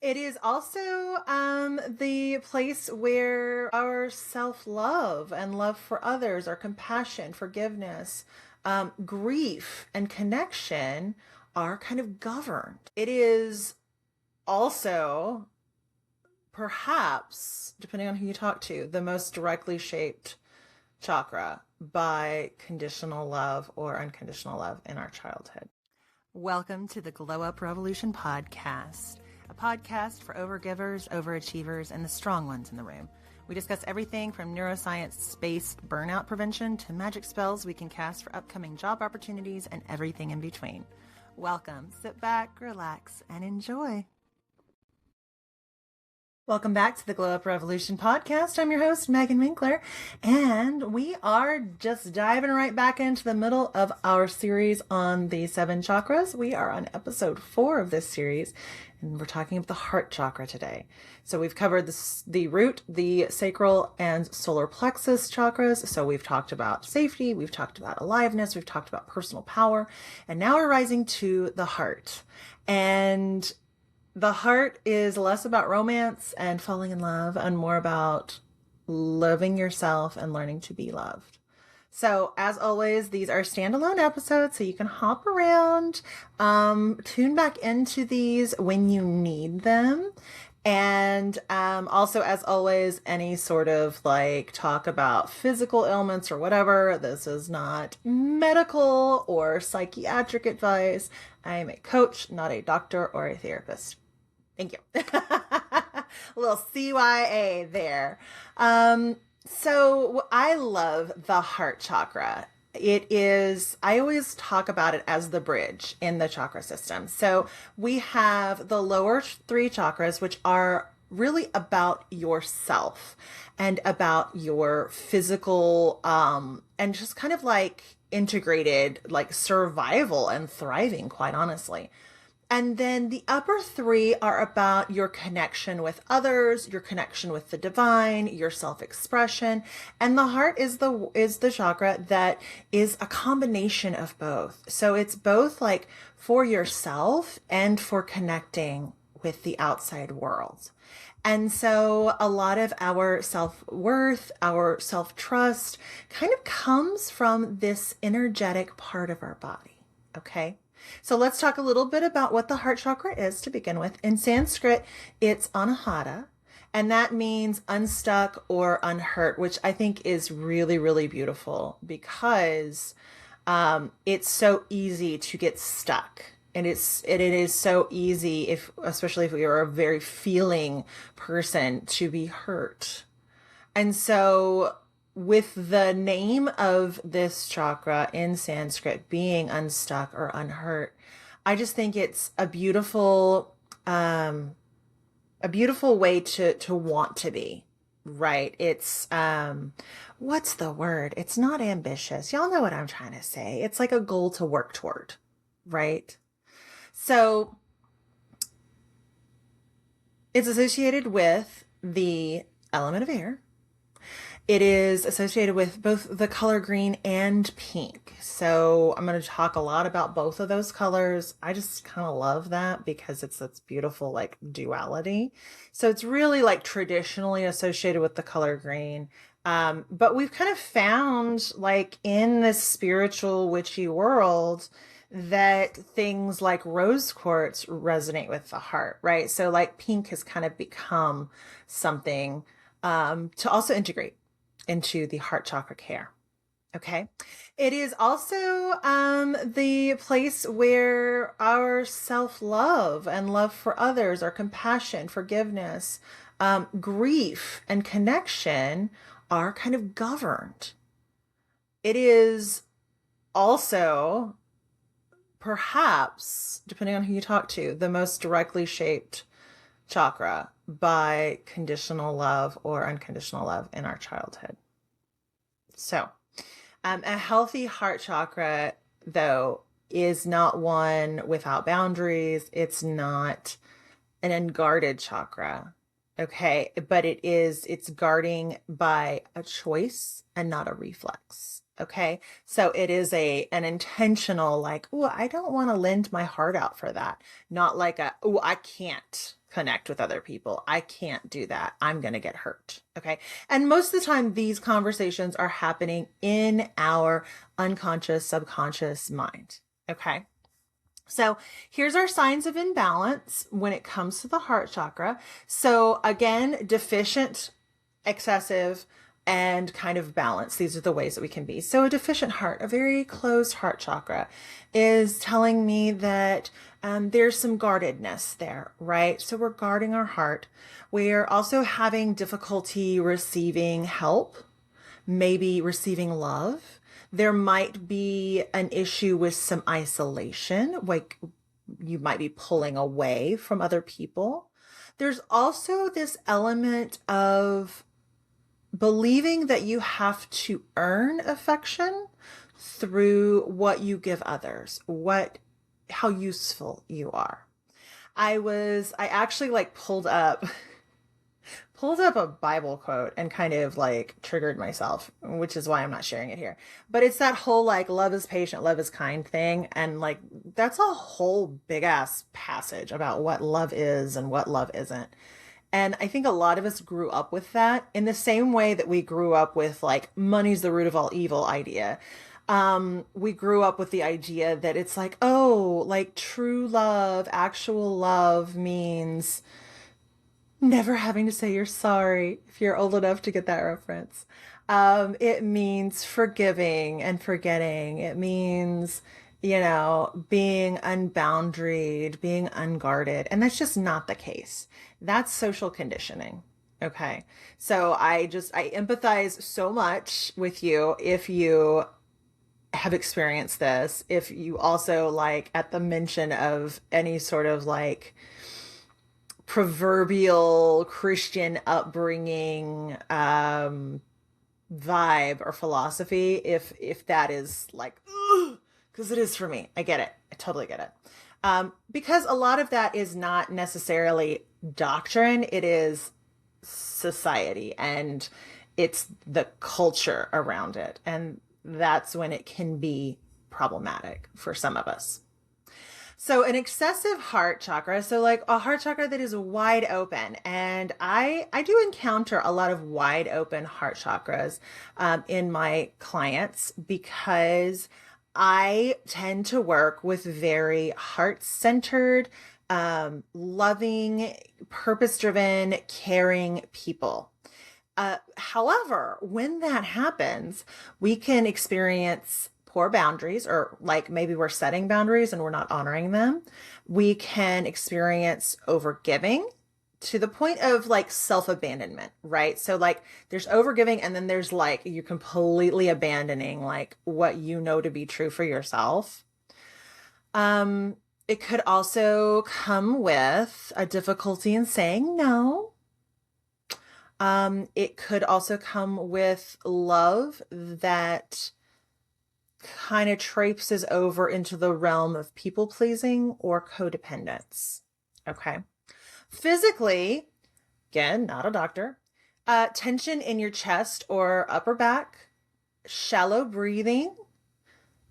It is also the place where our self-love and love for others, our compassion, forgiveness, grief, and connection are kind of governed. It is also, perhaps, depending on who you talk to, the most directly shaped chakra by conditional love or unconditional love in our childhood. Welcome to the Glow Up Revolution podcast, a podcast for overgivers, overachievers, and the strong ones in the room. We discuss everything from neuroscience-based burnout prevention to magic spells we can cast for upcoming job opportunities and everything in between. Welcome. Sit back, relax, and enjoy. Welcome back to the Glow Up Revolution podcast. I'm your host, Megan Winkler, and we are just diving right back into the middle of our series on the 7 chakras. We are on episode 4 of this series, and we're talking about the heart chakra today. So we've covered the root, the sacral, and solar plexus chakras. So we've talked about safety, we've talked about aliveness, we've talked about personal power, and now we're rising to the heart. And the heart is less about romance and falling in love and more about loving yourself and learning to be loved. So as always, these are standalone episodes, so you can hop around, tune back into these when you need them. And also, as always, any sort of like talk about physical ailments or whatever, this is not medical or psychiatric advice. I am a coach, not a doctor or a therapist. Thank you. A little CYA there. So I love the heart chakra. I always talk about it as the bridge in the chakra system. So we have the lower 3 chakras, which are really about yourself and about your physical, and just kind of like integrated, like survival and thriving, quite honestly. And then the upper 3 are about your connection with others, your connection with the divine, your self-expression. And the heart is the chakra that is a combination of both. So it's both like for yourself and for connecting with the outside world. And so a lot of our self-worth, our self-trust kind of comes from this energetic part of our body. Okay? So let's talk a little bit about what the heart chakra is to begin with. In Sanskrit, it's Anahata, and that means unstuck or unhurt, which I think is really, really beautiful because it's so easy to get stuck. And it is so easy, especially if you're a very feeling person, to be hurt. And so with the name of this chakra in Sanskrit being unstuck or unhurt, I just think it's a beautiful way to want to be, right? It's, what's the word? It's not ambitious. Y'all know what I'm trying to say. It's like a goal to work toward, right? So it's associated with the element of air. It is associated with both the color green and pink. So I'm going to talk a lot about both of those colors. I just kind of love that because it's this beautiful like duality. So it's really like traditionally associated with the color green. But we've kind of found like in this spiritual witchy world that things like rose quartz resonate with the heart, right? So like pink has kind of become something to also integrate into the heart chakra care. Okay. It is also the place where our self-love and love for others, our compassion, forgiveness, grief, and connection are kind of governed. It is also, perhaps, depending on who you talk to, the most directly shaped chakra by conditional love or unconditional love in our childhood. So, a healthy heart chakra, though, is not one without boundaries. It's not an unguarded chakra. Okay. But it's guarding by a choice and not a reflex. Okay. So it is an intentional, like, oh, I don't want to lend my heart out for that. Not like oh, I can't connect with other people. I can't do that. I'm going to get hurt. Okay. And most of the time, these conversations are happening in our unconscious, subconscious mind. Okay. So here's our signs of imbalance when it comes to the heart chakra. So again, deficient, excessive, and kind of balance. These are the ways that we can be. So a deficient heart, a very closed heart chakra, is telling me that there's some guardedness there, right? So we're guarding our heart. We're also having difficulty receiving help, maybe receiving love. There might be an issue with some isolation, like you might be pulling away from other people. There's also this element of believing that you have to earn affection through what you give others, how useful you are. I actually like pulled up a Bible quote and kind of like triggered myself, which is why I'm not sharing it here. But it's that whole like love is patient, love is kind thing. And like that's a whole big ass passage about what love is and what love isn't. And I think a lot of us grew up with that in the same way that we grew up with like money's the root of all evil idea. We grew up with the idea that it's like, oh, like true love, actual love means never having to say you're sorry if you're old enough to get that reference. It means forgiving and forgetting. It means, being unboundaried, being unguarded. And that's just not the case. That's social conditioning. Okay. So I empathize so much with you if you have experienced this. If you also like at the mention of any sort of like proverbial Christian upbringing, vibe or philosophy, if that is like, because it is for me. I get it. I totally get it. Because a lot of that is not necessarily doctrine. It is society and it's the culture around it. And that's when it can be problematic for some of us. So an excessive heart chakra, so like a heart chakra that is wide open, and I do encounter a lot of wide open heart chakras in my clients because I tend to work with very heart-centered, loving, purpose-driven, caring people. However, when that happens, we can experience poor boundaries, or like maybe we're setting boundaries and we're not honoring them. We can experience overgiving to the point of like self-abandonment, right? So like there's overgiving and then there's like you're completely abandoning like what you know to be true for yourself. It could also come with a difficulty in saying no. It could also come with love that kind of traipses over into the realm of people pleasing or codependence. Okay. Physically, again, not a doctor, tension in your chest or upper back, shallow breathing,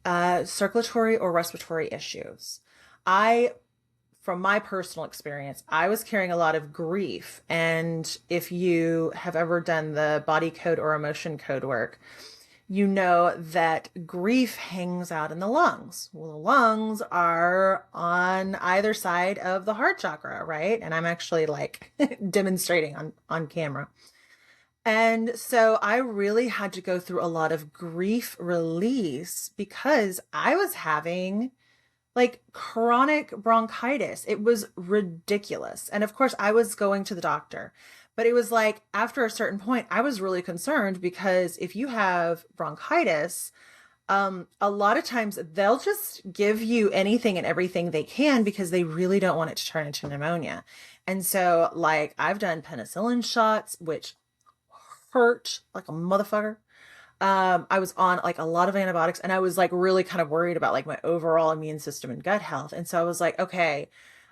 circulatory or respiratory issues. From my personal experience, I was carrying a lot of grief. And if you have ever done the body code or emotion code work, you know that grief hangs out in the lungs. Well, the lungs are on either side of the heart chakra, right? And I'm actually like demonstrating on camera. And so I really had to go through a lot of grief release because I was having like chronic bronchitis. It was ridiculous. And of course, I was going to the doctor. But it was like after a certain point, I was really concerned because if you have bronchitis, a lot of times they'll just give you anything and everything they can because they really don't want it to turn into pneumonia. And so like I've done penicillin shots, which hurt like a motherfucker. I was on like a lot of antibiotics and I was like really kind of worried about like my overall immune system and gut health. And so I was like, okay,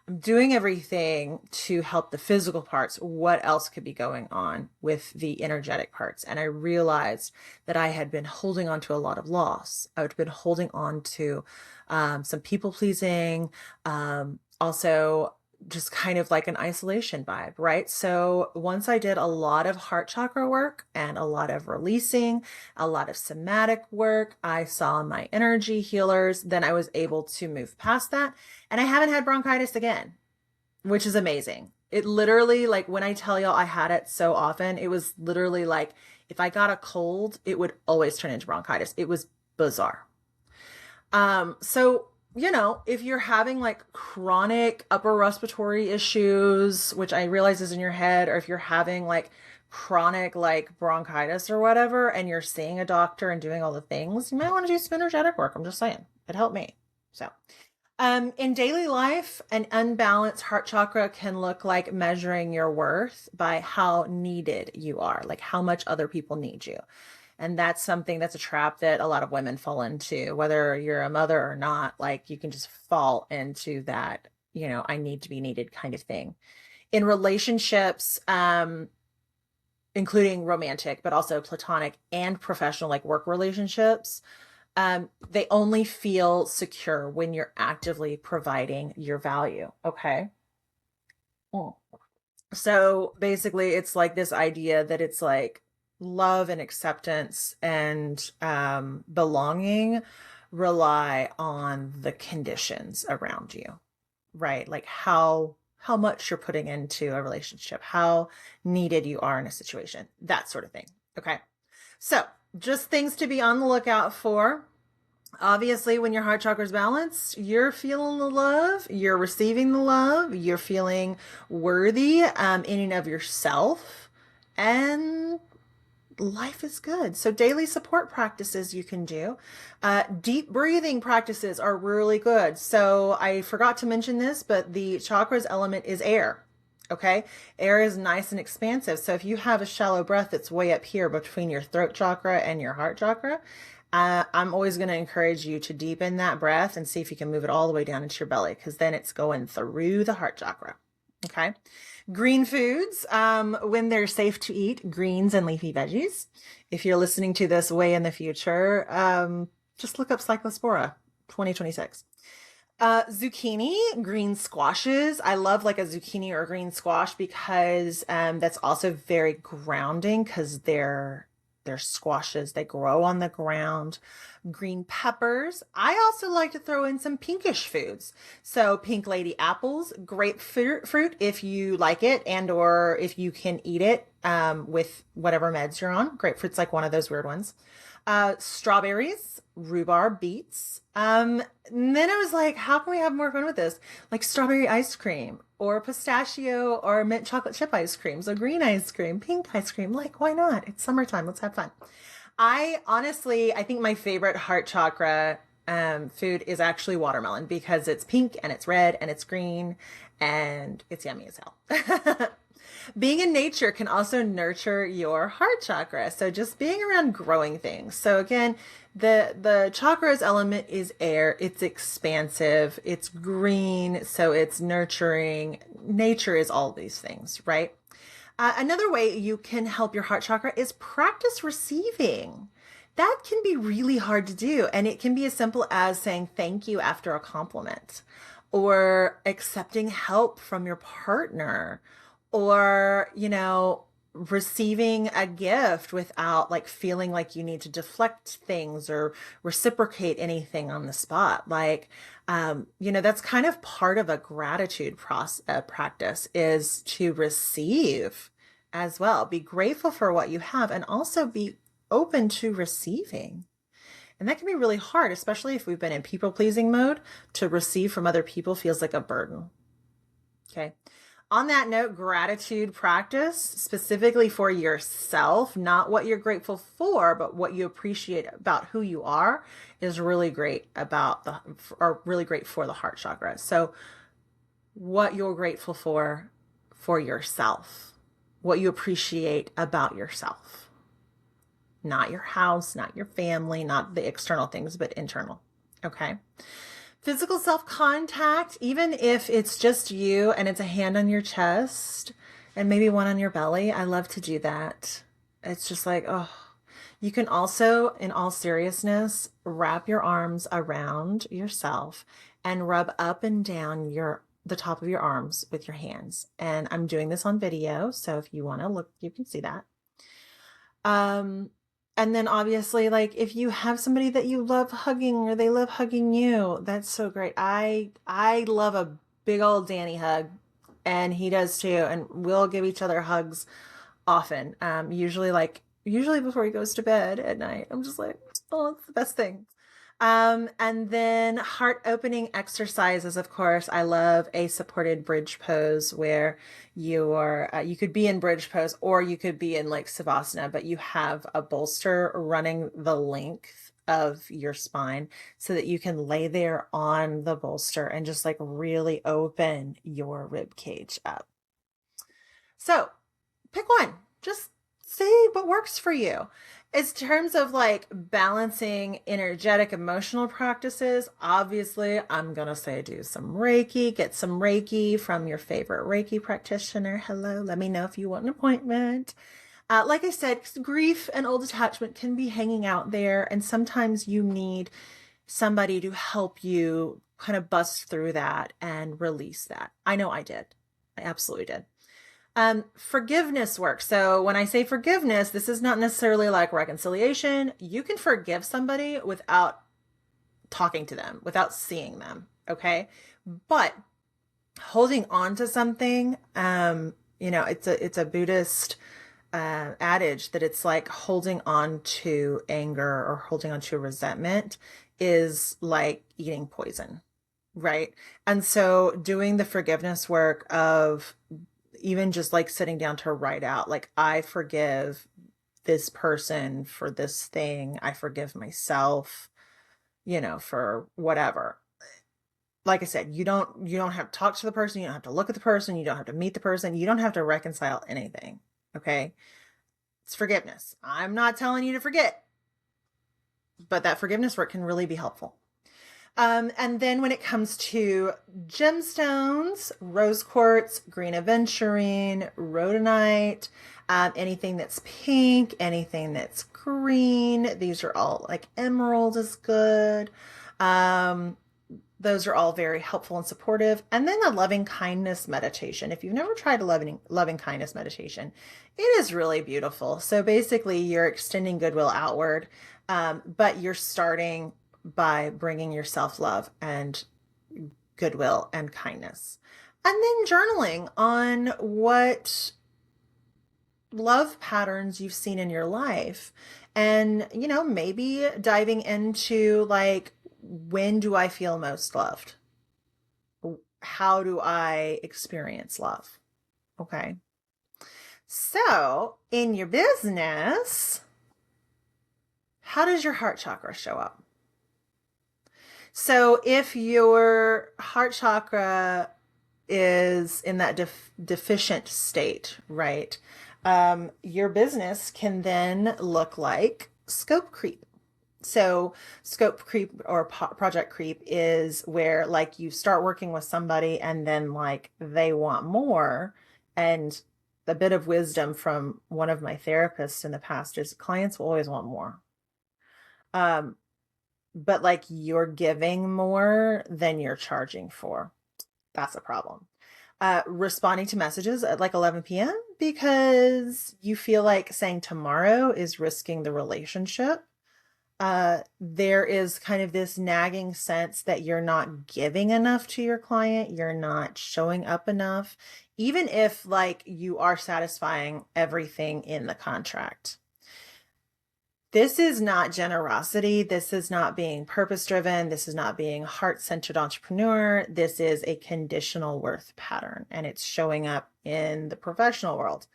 I'm doing everything to help the physical parts. What else could be going on with the energetic parts? And I realized that I had been holding on to a lot of loss. I had been holding on to some people pleasing, also just kind of like an isolation vibe, right? So once I did a lot of heart chakra work and a lot of releasing, a lot of somatic work, I saw my energy healers, then I was able to move past that. And I haven't had bronchitis again, which is amazing. It literally, like when I tell y'all I had it so often, it was literally like if I got a cold, it would always turn into bronchitis. It was bizarre. So, if you're having like chronic upper respiratory issues, which I realize is in your head, or if you're having like chronic like bronchitis or whatever, and you're seeing a doctor and doing all the things, you might want to do some energetic work. I'm just saying, it helped me. So, in daily life, an unbalanced heart chakra can look like measuring your worth by how needed you are, like how much other people need you. And that's a trap that a lot of women fall into, whether you're a mother or not, like you can just fall into that, I need to be needed kind of thing. In relationships, including romantic, but also platonic and professional, like work relationships, they only feel secure when you're actively providing your value. Okay. So basically, it's like this idea that it's like, love and acceptance and belonging rely on the conditions around you, right? Like how much you're putting into a relationship, how needed you are in a situation, that sort of thing. Okay. So just things to be on the lookout for. Obviously, when your heart chakra is balanced, you're feeling the love, you're receiving the love, you're feeling worthy in and of yourself, and life is good. So daily support practices you can do. Deep breathing practices are really good. So I forgot to mention this, but the chakras element is air. Okay. Air is nice and expansive. So if you have a shallow breath that's way up here between your throat chakra and your heart chakra, I'm always going to encourage you to deepen that breath and see if you can move it all the way down into your belly, because then it's going through the heart chakra. Okay. Green foods, when they're safe to eat, greens and leafy veggies. If you're listening to this way in the future, just look up Cyclospora 2026. Zucchini, green squashes. I love like a zucchini or a green squash because that's also very grounding because they're squashes. They grow on the ground. Green peppers. I also like to throw in some pinkish foods. So pink lady apples, grapefruit if you like it and or if you can eat it with whatever meds you're on. Grapefruit's like one of those weird ones. Strawberries, rhubarb, beets. And then I was like, how can we have more fun with this? Like strawberry ice cream or pistachio or mint chocolate chip ice cream. So green ice cream, pink ice cream. Like, why not? It's summertime. Let's have fun. I think my favorite heart chakra food is actually watermelon because it's pink and it's red and it's green and it's yummy as hell. Being in nature can also nurture your heart chakra. So just being around growing things. So again, the chakras element is air. It's expansive. It's green. So it's nurturing. Nature is all these things, right? Another way you can help your heart chakra is practice receiving. That can be really hard to do. And it can be as simple as saying thank you after a compliment or accepting help from your partner or, receiving a gift without like feeling like you need to deflect things or reciprocate anything on the spot. Like, that's kind of part of a gratitude practice is to receive as well. Be grateful for what you have and also be open to receiving. And that can be really hard, especially if we've been in people pleasing mode. To receive from other people feels like a burden. Okay. On that note, gratitude practice specifically for yourself, not what you're grateful for, but what you appreciate about who you are is really great really great for the heart chakra. So what you're grateful for yourself, what you appreciate about yourself, not your house, not your family, not the external things, but internal. Okay. Physical self-contact, even if it's just you and it's a hand on your chest and maybe one on your belly, I love to do that. It's just like, oh, you can also, in all seriousness, wrap your arms around yourself and rub up and down the top of your arms with your hands. And I'm doing this on video, so if you want to look, you can see that. Um, and then obviously, like if you have somebody that you love hugging or they love hugging you, that's so great. I love a big old Danny hug, and he does too, and we'll give each other hugs often. Usually before he goes to bed at night. I'm just like, oh, it's the best thing. And then heart opening exercises, of course. I love a supported bridge pose where you could be in bridge pose or you could be in like Savasana, but you have a bolster running the length of your spine so that you can lay there on the bolster and just like really open your rib cage up. So pick one. Just see what works for you. In terms of like balancing energetic emotional practices, obviously I'm going to say do some Reiki, get some Reiki from your favorite Reiki practitioner. Hello, let me know if you want an appointment. Like I said, grief and old attachment can be hanging out there, and sometimes you need somebody to help you kind of bust through that and release that. I know I did. I absolutely did. Forgiveness work. So when I say forgiveness, this is not necessarily like reconciliation. You can forgive somebody without talking to them, without seeing them. Okay. But holding on to something, it's a Buddhist adage that it's like holding on to anger or holding on to resentment is like eating poison. Right. And so doing the forgiveness work of even just like sitting down to write out, like, I forgive this person for this thing. I forgive myself, for whatever. Like I said, you don't have to talk to the person. You don't have to look at the person. You don't have to meet the person. You don't have to reconcile anything. Okay. It's forgiveness. I'm not telling you to forget, but that forgiveness work can really be helpful. And then when it comes to gemstones, rose quartz, green aventurine, rhodonite, anything that's pink, anything that's green, these are all like emerald is good. Those are all very helpful and supportive. And then the loving kindness meditation. If you've never tried a loving kindness meditation, it is really beautiful. So basically you're extending goodwill outward, but you're starting by bringing yourself love and goodwill and kindness. And then journaling on what love patterns you've seen in your life. And, maybe diving into like, when do I feel most loved? How do I experience love? Okay. So in your business, how does your heart chakra show up? So if your heart chakra is in that deficient state, right, your business can then look like scope creep. So scope creep or project creep is where like you start working with somebody and then like they want more. And the bit of wisdom from one of my therapists in the past is clients will always want more. But like you're giving more than you're charging for. That's a problem. Responding to messages at like 11 p.m. because you feel like saying tomorrow is risking the relationship. There is kind of this nagging sense that you're not giving enough to your client. You're not showing up enough, even if like you are satisfying everything in the contract. This is not generosity. This is not being purpose-driven. This is not being heart-centered entrepreneur. This is a conditional worth pattern, and it's showing up in the professional world.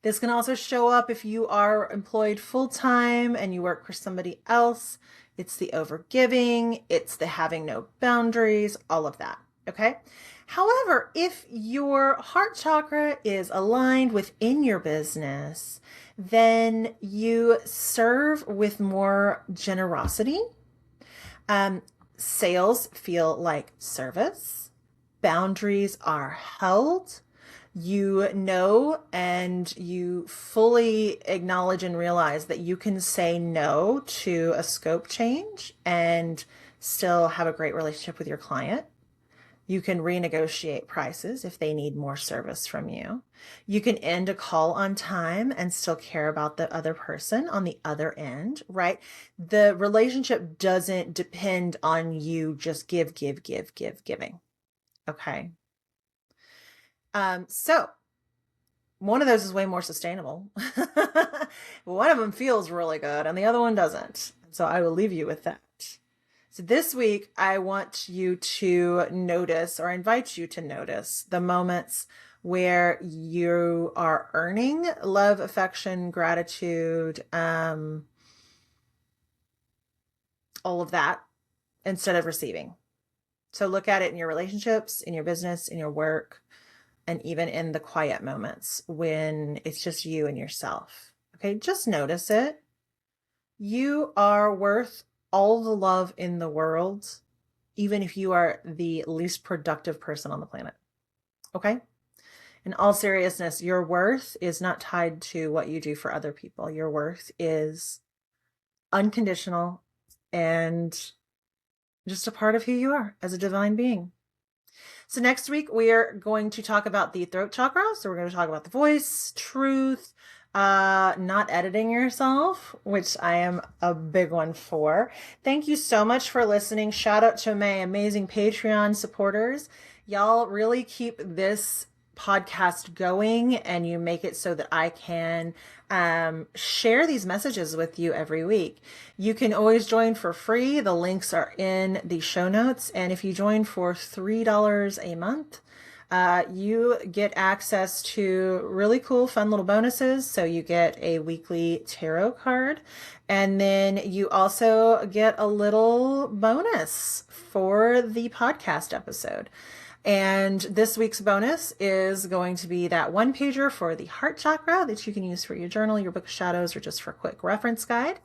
This can also show up if you are employed full-time and you work for somebody else. It's the overgiving. It's the having no boundaries, all of that. Okay. However, if your heart chakra is aligned within your business, then you serve with more generosity. Sales feel like service. Boundaries are held. You know, and you fully acknowledge and realize that you can say no to a scope change and still have a great relationship with your client. You can renegotiate prices if they need more service from you. You can end a call on time and still care about the other person on the other end, right? The relationship doesn't depend on you just giving. Okay. So one of those is way more sustainable. One of them feels really good and the other one doesn't. So I will leave you with that. So this week, I want you to notice, or invite you to notice, the moments where you are earning love, affection, gratitude, all of that, instead of receiving. So look at it in your relationships, in your business, in your work, and even in the quiet moments when it's just you and yourself. Okay, just notice it. You are worth all the love in the world, even if you are the least productive person on the planet. Okay? In all seriousness, your worth is not tied to what you do for other people. Your worth is unconditional and just a part of who you are as a divine being. So next week, we are going to talk about the throat chakra. So we're going to talk about the voice, truth, not editing yourself, which I am a big one for. Thank you so much for listening. Shout out to my amazing Patreon supporters. Y'all really keep this podcast going and you make it so that I can share these messages with you every week. You can always join for free. The links are in the show notes. And if you join for $3 a month, you get access to really cool, fun little bonuses. So you get a weekly tarot card, and then you also get a little bonus for the podcast episode. And this week's bonus is going to be that one pager for the heart chakra that you can use for your journal, your book of shadows, or just for a quick reference guide.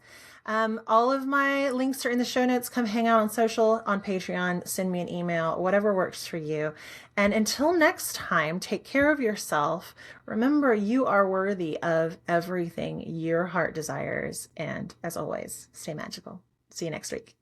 All of my links are in the show notes. Come hang out on social, on Patreon, send me an email, whatever works for you. And until next time, take care of yourself. Remember, you are worthy of everything your heart desires. And as always, stay magical. See you next week.